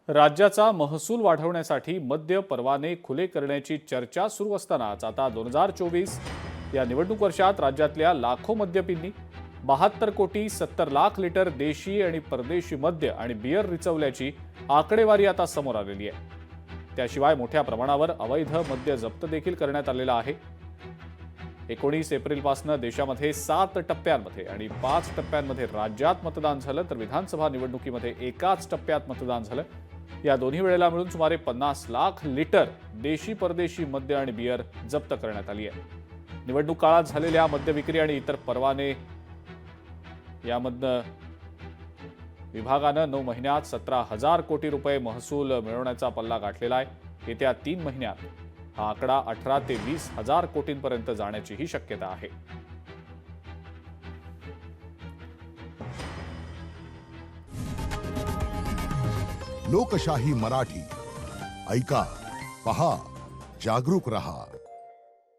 राज्याचा महसूल वाढवण्यासाठी मद्य परवाने खुले करण्याची चर्चा सुरू असतानाच आता 2024 या निवडणूक वर्षात राज्यातल्या लाखो मद्यपींनी 72 कोटी 70 लाख लिटर देशी आणि परदेशी मद्य आणि बियर रिचवल्याची आकडेवारी आता समोर आलेली आहे। त्याशिवाय मोठ्या प्रमाणावर अवैध मद्य जप्त देखील करण्यात आलेला आहे। 19 एप्रिलपासून देशामध्ये 7 टप्प्यांमध्ये आणि 5 टप्प्यांमध्ये राज्यात मतदान झालं, तर विधानसभा निवडणुकीमध्ये एकाच टप्प्यात मतदान झालं। या दोन्ही वेळेला मिळून सुमारे 50 लाख लिटर देशी परदेशी मद्य आणि बियर जप्त करण्यात आली आहे। निवडणूक काळात झालेल्या मद्य विक्री आणि इतर परवाने यामधनं विभागानं 9 महिन्यात 17,000 कोटी रुपये महसूल मिळवण्याचा पल्ला गाठलेला आहे। येत्या 3 महिन्यात हा आकडा 18 ते 20 हजार कोटींपर्यंत जाण्याचीही शक्यता आहे। लोकशाही मराठी ऐका, पहा, जागरूक रहा।